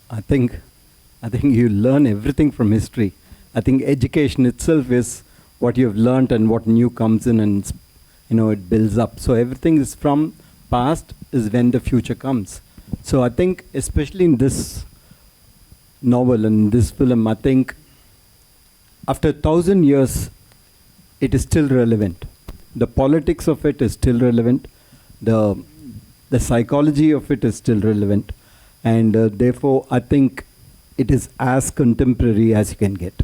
I think, I think you learn everything from history. I think education itself is what you've learned and what new comes in, and it builds up. So everything is from past is when the future comes. So I think especially in this novel and this film, I think after 1,000 years, it is still relevant. The politics of it is still relevant. The psychology of it is still relevant. And therefore, I think it is as contemporary as you can get.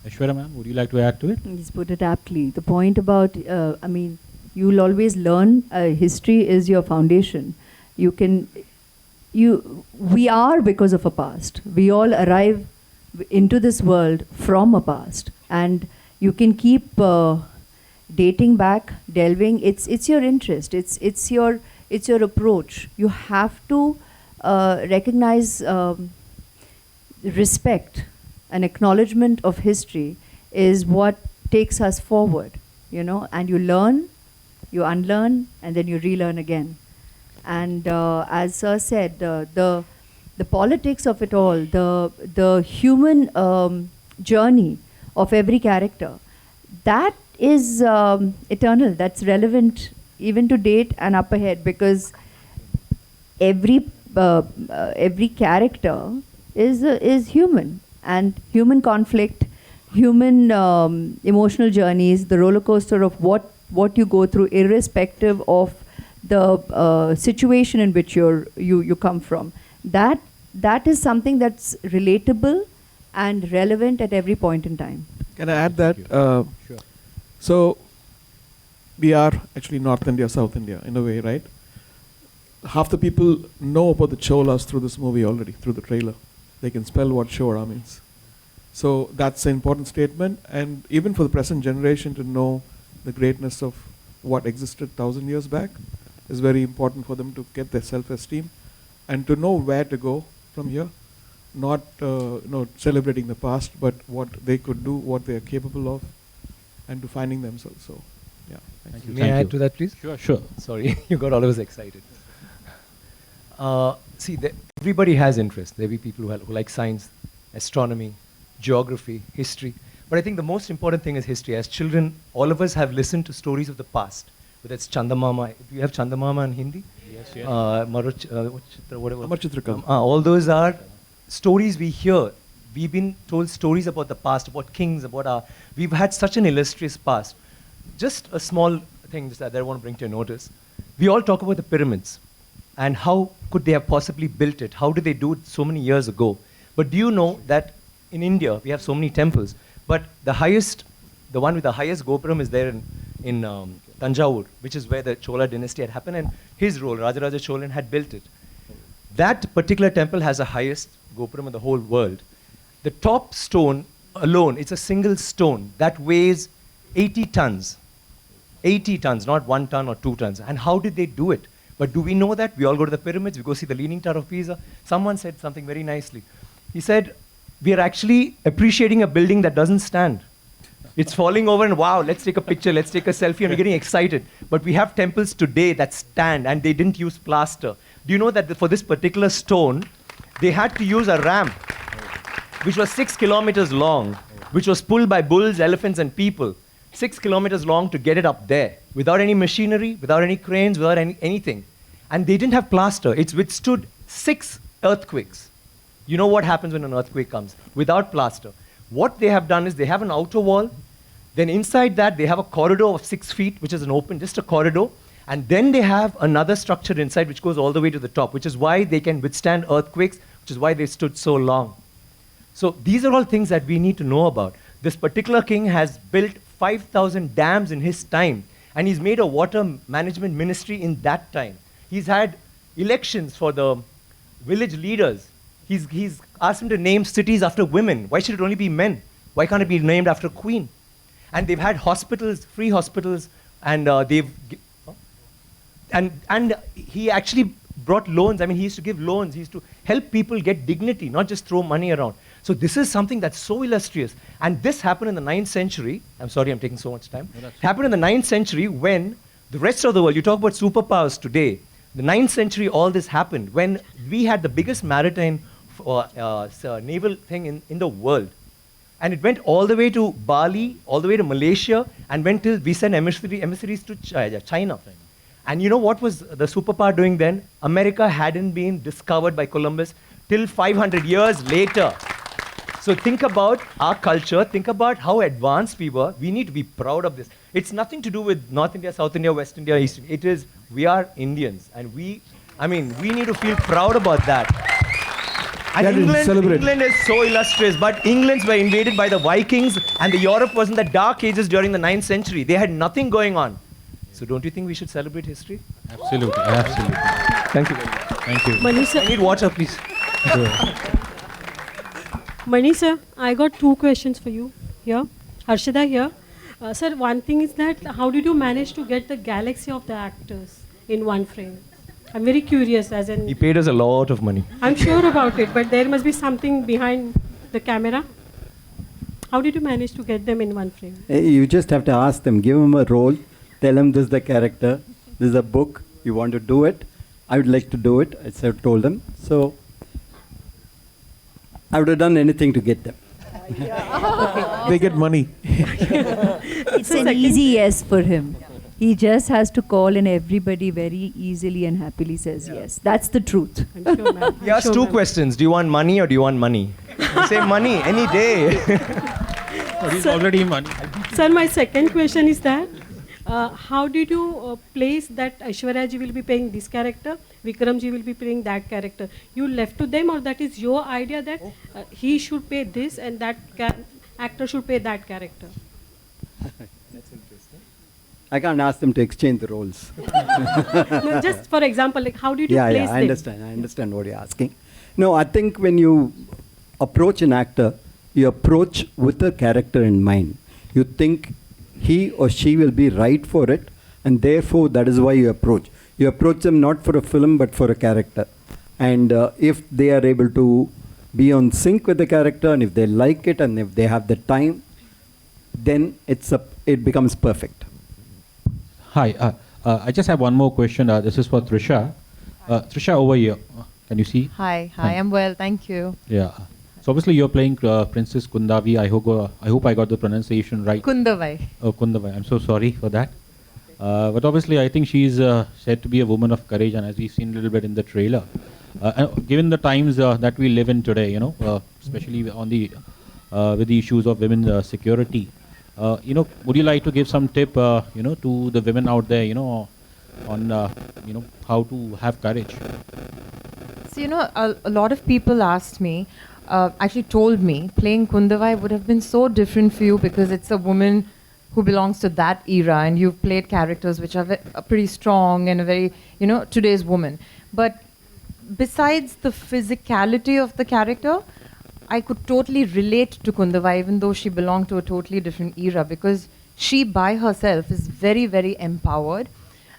Aishwarya ma'am, would you like to add to it? He's put it aptly. The point about, you'll always learn. History is your foundation. We are because of a past. We all arrive into this world from a past. And you can keep dating back, delving. It's your interest. It's your approach. You have to recognize respect. An acknowledgement of history is what takes us forward, and you learn, you unlearn, and then you relearn again. And as Sir said, the politics of it all, the human journey of every character, that is eternal, that's relevant even to date and up ahead, because every character is human. And human conflict, human emotional journeys, the roller coaster of what you go through, irrespective of the situation in which you come from. That is something that's relatable and relevant at every point in time. Can I add that? Sure. So, we are actually North India, South India, in a way, right? Half the people know about the Cholas through this movie already, through the trailer. They can spell what Chora means. So that's an important statement, and even for the present generation to know the greatness of what existed 1,000 years back is very important for them to get their self-esteem and to know where to go from here. Not celebrating the past, but what they could do, what they are capable of, and to finding themselves. So, yeah. Thank you. May I add to that, please? Sure. Sorry, you got all of us excited. See, everybody has interest. There will be people who like science, astronomy, geography, history. But I think the most important thing is history. As children, all of us have listened to stories of the past. Whether it's Chandamama. Do you have Chandamama in Hindi? Yes. Whatever. Amar Chitrakam. All those are stories we hear. We've been told stories about the past, about kings, we've had such an illustrious past. Just a small thing that I want to bring to your notice. We all talk about the pyramids and how could they have possibly built it? How did they do it so many years ago? But do you know that in India, we have so many temples, but the one with the highest Gopuram is there in Tanjavur, which is where the Chola dynasty had happened, and his role, Rajaraja Cholan, had built it. That particular temple has the highest Gopuram in the whole world. The top stone alone, it's a single stone that weighs 80 tons. 80 tons, not 1 ton or 2 tons. And how did they do it? But do we know that? We all go to the pyramids, we go see the Leaning Tower of Pisa. Someone said something very nicely. He said, we are actually appreciating a building that doesn't stand. It's falling over and wow, let's take a picture, let's take a selfie, and we're getting excited. But we have temples today that stand and they didn't use plaster. Do you know that for this particular stone, they had to use a ramp, which was 6 kilometers long, which was pulled by bulls, elephants, and people. 6 kilometers long to get it up there, without any machinery, without any cranes, without anything. And they didn't have plaster. It's withstood 6 earthquakes. You know what happens when an earthquake comes? Without plaster. What they have done is they have an outer wall, then inside that they have a corridor of 6 feet, which is an open, just a corridor, and then they have another structure inside which goes all the way to the top, which is why they can withstand earthquakes, which is why they stood so long. So these are all things that we need to know about. This particular king has built 5,000 dams in his time, and he's made a water management ministry in that time. He's had elections for the village leaders. He's asked them to name cities after women. Why should it only be men? Why can't it be named after a queen? And they've had hospitals, free hospitals, and and he actually brought loans. I mean, he used to give loans. He used to help people get dignity, not just throw money around. So this is something that's so illustrious. And this happened in the 9th century. I'm sorry I'm taking so much time. It happened in the 9th century when the rest of the world, you talk about superpowers today, the 9th century all this happened when we had the biggest maritime naval thing in the world. And it went all the way to Bali, all the way to Malaysia, and went till we sent emissaries to China. And you know what was the superpower doing then? America hadn't been discovered by Columbus till 500 years later. So think about our culture, think about how advanced we were. We need to be proud of this. It's nothing to do with North India, South India, West India, East India. It is, we are Indians. And we need to feel proud about that. And England is so illustrious, but Englands were invaded by the Vikings, and the Europe was in the dark ages during the 9th century. They had nothing going on. So don't you think we should celebrate history? Absolutely, absolutely. Thank you. Thank you. Mani sir, I need water, please. Mani sir, I got 2 questions for you here. Harshada here. Sir, one thing is that how did you manage to get the galaxy of the actors in one frame? I'm very curious, as in... He paid us a lot of money. I'm sure about it, but there must be something behind the camera. How did you manage to get them in one frame? You just have to ask them, give them a role, tell them this is the character, this is a book, you want to do it, I would like to do it, I told them. So, I would have done anything to get them. They get money. It's an easy yes for him. He just has to call and everybody very easily and happily says yes. That's the truth. I'm sure, ma'am. He asked 2 questions. Do you want money or do you want money? You say money any day. He's already money. Sir, my second question is that how did you place that Aishwarya ji will be playing this character, Vikram ji will be playing that character? You left to them, or that is your idea that he should play this and that actor should play that character? I can't ask them to exchange the roles. No, just for example, like how did you place them? I understand what you're asking. No, I think when you approach an actor, you approach with a character in mind. You think he or she will be right for it, and therefore that is why you approach. You approach them not for a film but for a character. And if they are able to be on sync with the character, and if they like it, and if they have the time, then it becomes perfect. Hi, I just have one more question. This is for Trisha. Trisha, over here. Can you see? Hi, I'm well, thank you. Yeah. So obviously you're playing Princess Kundavi. I hope I got the pronunciation right. Kundavai. Oh, Kundavai. I'm so sorry for that. But obviously I think she's said to be a woman of courage, and as we've seen a little bit in the trailer. And given the times that we live in today, especially on with the issues of women's security, would you like to give some tip, to the women out there, on, how to have courage? So, a lot of people asked me, actually told me, playing Kundavai would have been so different for you because it's a woman who belongs to that era, and you've played characters which are pretty strong and a very, today's woman. But besides the physicality of the character, I could totally relate to Kundavai, even though she belonged to a totally different era, because she by herself is very, very empowered.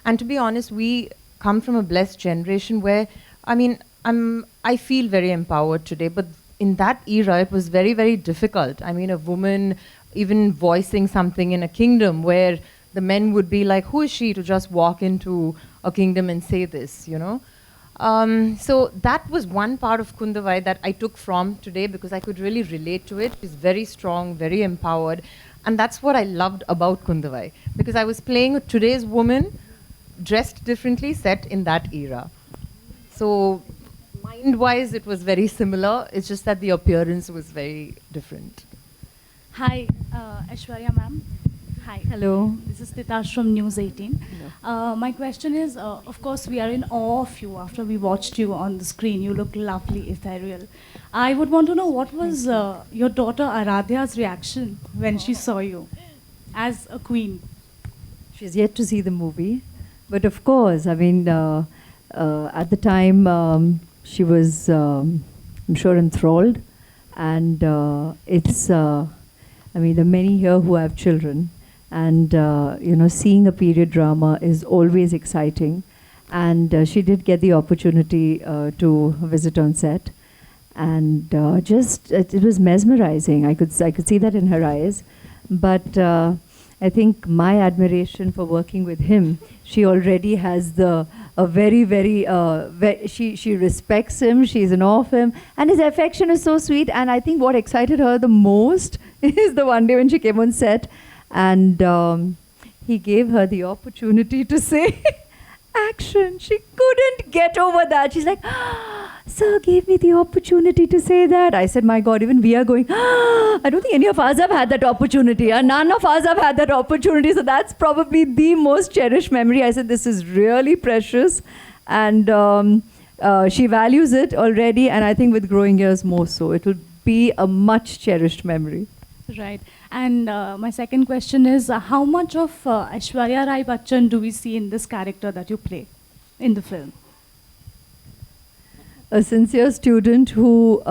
And to be honest, we come from a blessed generation where, I feel very empowered today, but in that era, it was very, very difficult. I mean, a woman even voicing something in a kingdom where the men would be like, who is she to just walk into a kingdom and say this, So that was one part of Kundavai that I took from today because I could really relate to it. She's very strong, very empowered. And that's what I loved about Kundavai, because I was playing today's woman dressed differently, set in that era. So mind-wise, it was very similar. It's just that the appearance was very different. Hi, Aishwarya ma'am. Hi. Hello. This is Titash from News 18. My question is, of course, we are in awe of you after we watched you on the screen. You look lovely, ethereal. I would want to know what was your daughter Aradhya's reaction when she saw you as a queen? She's yet to see the movie. But of course, at the time, she was, I'm sure, enthralled. And there are many here who have children. And, seeing a period drama is always exciting. And she did get the opportunity to visit on set. And it was mesmerizing. I could see that in her eyes. But I think my admiration for working with him, she already has a very, very, she respects him, she's in awe of him, and his affection is so sweet. And I think what excited her the most is the one day when she came on set, and he gave her the opportunity to say action. She couldn't get over that. She's like, sir gave me the opportunity to say that. I said, my God, even we are going, I don't think any of us have had that opportunity. None of us have had that opportunity. So that's probably the most cherished memory. I said, this is really precious. And she values it already. And I think with growing years more so. It will be a much cherished memory. Right. And my second question is, how much of Aishwarya Rai Bachchan do we see in this character that you play in the film? A sincere student who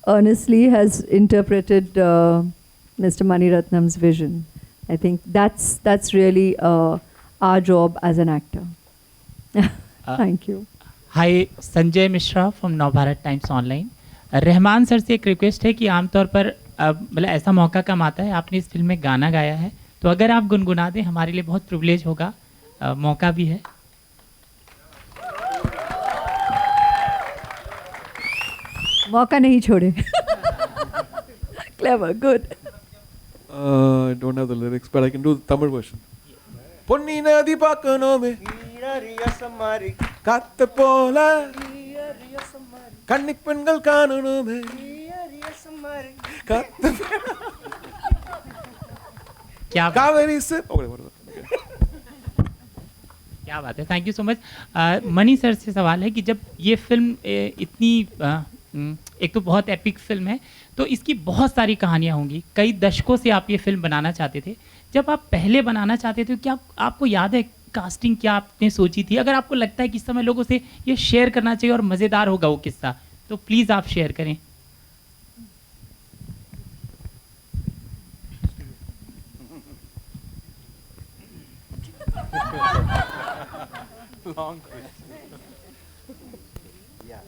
earnestly has interpreted Mr. ManiRatnam's vision. I think that's really our job as an actor. Thank you. Hi, Sanjay Mishra from Navbharat Times Online. Rahman sir से एक request है कि आमतौर पर मतलब ऐसा मौका कम आता है, आपने इस फिल्म में गाना गाया है, तो अगर आप गुनगुना दें हमारे लिए बहुत प्रिविलेज होगा, मौका भी है. मौका नहीं छोड़े. Clever, good. I don't have the lyrics, but I can do the Tamil version. Ponni nadi pakkanome katte pola kannik pengal kananome katte क्या Kaveri se क्या बात है, thank you so much. Money sir से सवाल है कि जब ये फिल्म इतनी एक तो बहुत एपिक फिल्म है, तो इसकी बहुत सारी कहानियाँ होंगी, कई दशकों से आप ये फिल्म बनाना चाहते थे. जब आप पहले बनाना चाहते थे, क्या आपको याद है कास्टिंग क्या आपने सोची थी? अगर आपको लगता है कि इस समय लोगों से ये शेयर करना चाहिए और मज़ेदार होगा वो किस्सा, तो प्लीज़ आप शेयर करें. Long question. Yeah.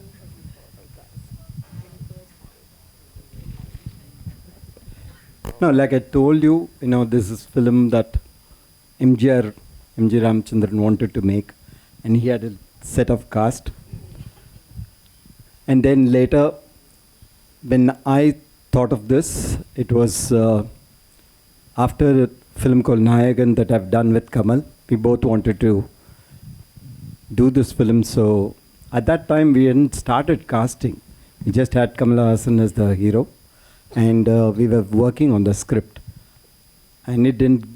No, like I told you, this is film that MG Ramchandran wanted to make, and he had a set of cast. And then later, when I thought of this, it was after a film called Nayagan that I've done with Kamal. We both wanted to do this film, so at that time we hadn't started casting. We just had Kamal Haasan as the hero, and we were working on the script, and it didn't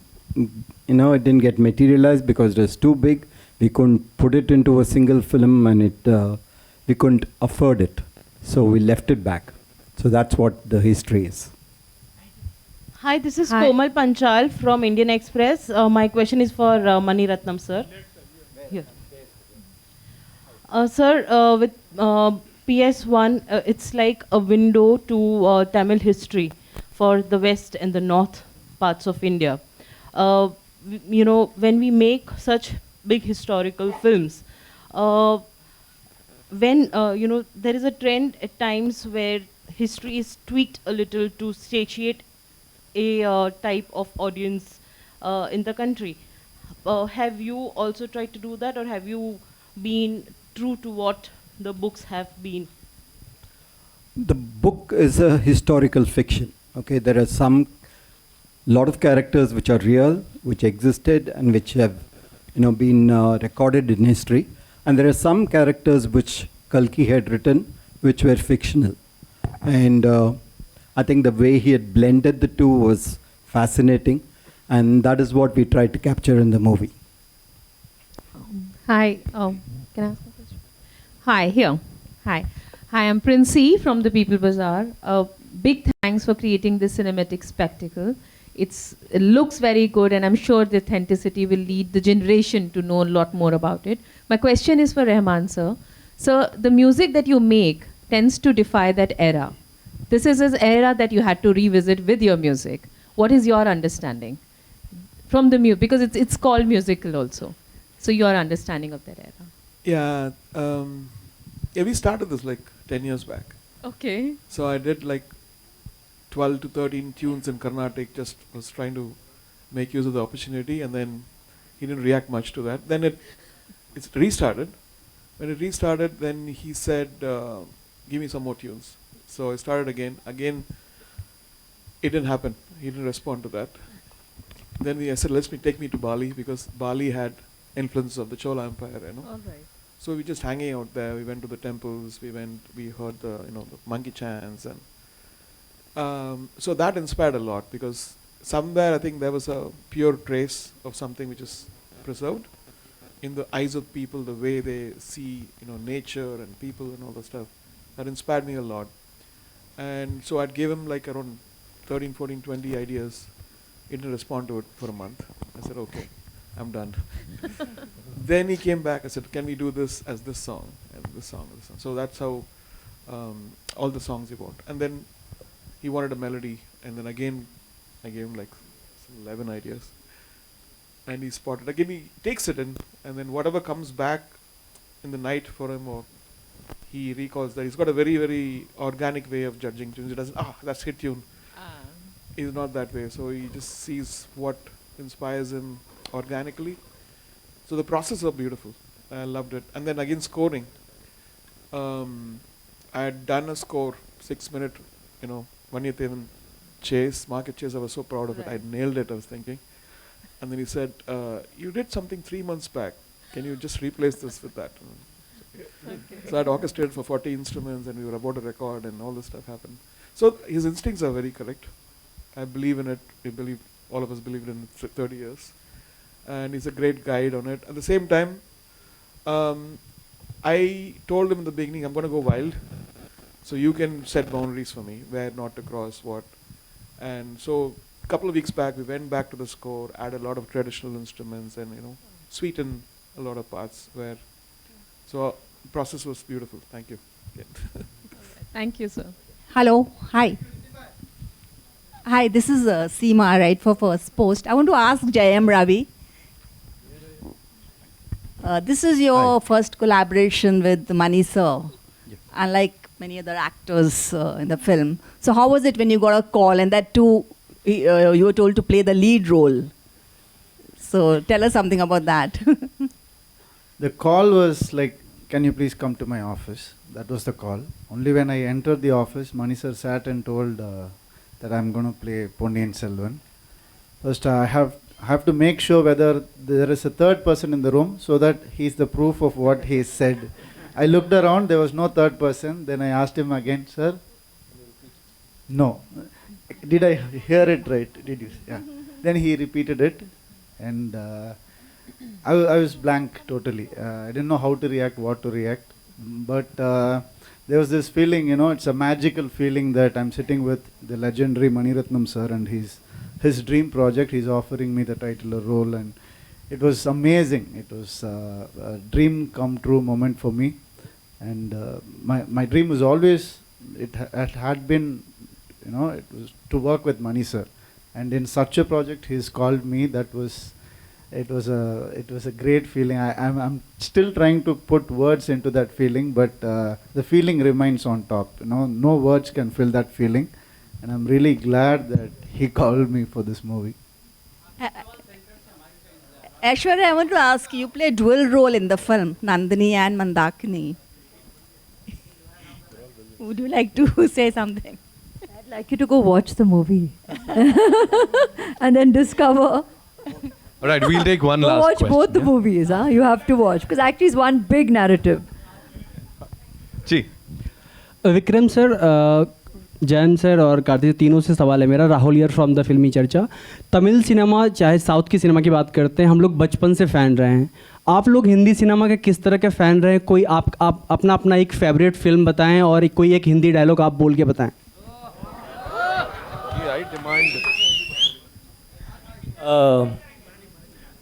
get materialized because it was too big. We couldn't put it into a single film, and we couldn't afford it, so we left it back. So that's what the history is. Hi, this is Komal Panchal from Indian Express. My question is for ManiRatnam sir. Here. Sir, with PS1, it's like a window to Tamil history for the west and the north parts of India. When we make such big historical films, when there is a trend at times where history is tweaked a little to satiate a type of audience in the country. Have you also tried to do that, or have you been true to what the books have been? The book is a historical fiction. Okay, there are lot of characters which are real, which existed, and which have been recorded in history. And there are some characters which Kalki had written, which were fictional. And I think the way he had blended the two was fascinating, and that is what we tried to capture in the movie. Hi, can I ask a question? Hi, here. Hi, I'm Princey from the People Bazaar. Big thanks for creating this cinematic spectacle. It looks very good, and I'm sure the authenticity will lead the generation to know a lot more about it. My question is for Rehman sir. Sir, the music that you make tends to defy that era. This is an era that you had to revisit with your music. What is your understanding from the music? Because it's called musical also. So your understanding of that era. Yeah, we started this like 10 years back. Okay. So I did like 12 to 13 tunes in Carnatic, just was trying to make use of the opportunity, and then he didn't react much to that. Then it's restarted. When it restarted, then he said, give me some more tunes. So I started again. Again, it didn't happen. He didn't respond to that. Then I said, take me to Bali, because Bali had influence of the Chola Empire, you know. All right. So we were just hanging out there. We went to the temples. We heard the monkey chants, and so that inspired a lot, because somewhere I think there was a pure trace of something which is preserved in the eyes of people, the way they see nature and people and all the stuff. That inspired me a lot. And so I'd give him like around 13, 14, 20 ideas. He didn't respond to it for a month. I said, okay, I'm done. Then he came back. I said, can we do this as this song and this song and this song? So that's how all the songs he want. And then he wanted a melody. And then again, I gave him like 11 ideas. And he spotted. Again, he takes it in. And then whatever comes back in the night for him, or he recalls that. He's got a very, very organic way of judging tunes. He doesn't, that's hit tune. He's not that way. So he just sees what inspires him organically. So the process was beautiful. I loved it. And then again, scoring. I had done a score, 6-minute, Vanyathevan chase, market chase. I was so proud of it. I nailed it, I was thinking. And then he said, you did something 3 months back. Can you just replace this with that? So I had orchestrated for 40 instruments, and we were about to record, and all this stuff happened. So his instincts are very correct. I believe in it. All of us believed in it for 30 years. And he's a great guide on it. At the same time, I told him in the beginning, I'm going to go wild. So you can set boundaries for me, where not to cross, what. And so a couple of weeks back, we went back to the score, added a lot of traditional instruments, and sweeten a lot of parts. So the process was beautiful. Thank you. Thank you, sir. Hello. Hi. Hi, this is Seema, right, for First Post. I want to ask Jayam Ravi. This is your first collaboration with Mani sir, unlike many other actors in the film. So how was it when you got a call, and that too, you were told to play the lead role? So tell us something about that. The call was like, can you please come to my office? That was the call. Only when I entered the office, Mani sir sat and told that I'm going to play Ponniyin Selvan. First, I have to make sure whether there is a third person in the room, so that he's the proof of what he said. I looked around, there was no third person. Then I asked him again, sir? No. Did I hear it right? Did you? Yeah. Then he repeated it, and I was blank totally. I didn't know how to react, what to react. But there was this feeling, it's a magical feeling that I'm sitting with the legendary ManiRatnam sir, and his dream project. He's offering me the titular role, and it was amazing. It was a dream come true moment for me. And my dream was always, it had been, it was to work with Mani sir. And in such a project, he's called me. It was a great feeling. I'm still trying to put words into that feeling, but the feeling remains on top. No words can fill that feeling, and I'm really glad that he called me for this movie. Aishwarya, I want to ask you play dual role in the film, Nandini and Mandakini. Would you like to say something? I'd like you to go watch the movie and then discover. All right, we'll take one last watch question. Both the movies, huh? You have to watch, because actually it's one big narrative. जी Vikram sir, Jain sir और कार्ति तीनों से सवाल है मेरा। राहुल यर from the फिल्मी चर्चा। Tamil cinema चाहे साउथ की सिनेमा की बात करते हैं, हम लोग बचपन से फ़ैन रहे हैं। आप लोग हिंदी सिनेमा के किस तरह के फ़ैन रहे? कोई आप अपना एक फेवरेट फिल्म बताएं, और कोई एक हिंदी डायलॉग आप बोल के बताएं।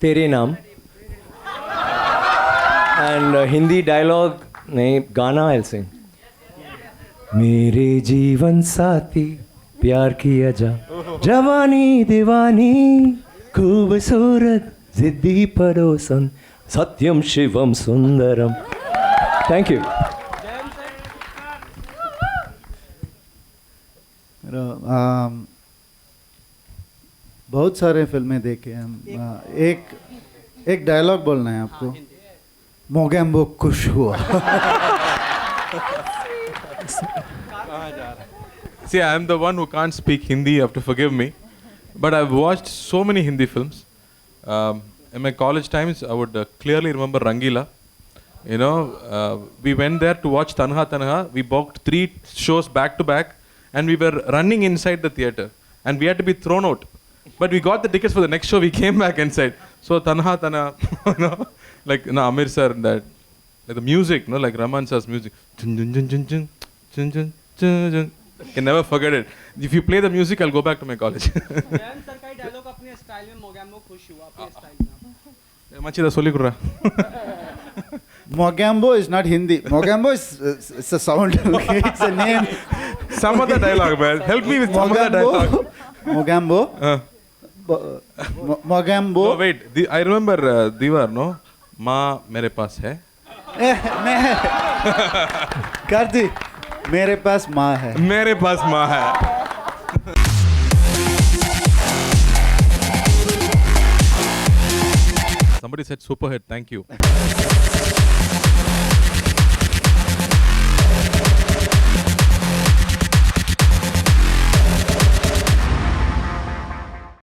तेरे नाम एंड हिंदी डायलॉग नहीं, गाना आई सिंग। मेरे जीवन साथी प्यार किया जा, जवानी दीवानी खूबसूरत जिद्दी पड़ोसन, सत्यम शिवम सुंदरम। Thank you. बहुत सारे फिल्में देखे हम। एक डायलॉग बोलना है आपको। मोगैम्बो खुश हुआ। See, I am the one who can't speak Hindi. You have to forgive me. But I've watched so many Hindi films. In my college times, I would clearly remember Rangila. You know, we went there to watch Tanha Tanha. We booked 3 shows back to back, and we were running inside the theater, and we had to be thrown out. But we got the tickets for the next show. We came back inside. So Tanha Tanha, you know, like Amir sir, that like the music, you know, like Rehman sir's music. Chun, chun, chun, chun, chun, chun, chun, chun, chun. Can never forget it. If you play the music, I'll go back to my college. RAM sir का ही dialogue अपने style में मोगैम्बो खुश हुआ अपने style में मची दा सोली कुर्रा Mogambo is not Hindi. Mogambo is it's a sound. Okay? It's a name. Some other dialogue, man. Help me with some other dialogue. Mogambo. Mogambo. No, wait. I remember Diwar, no? माँ मेरे पास है. Karthi, मेरे पास माँ है. मेरे पास माँ है. Somebody said super hit. Thank you.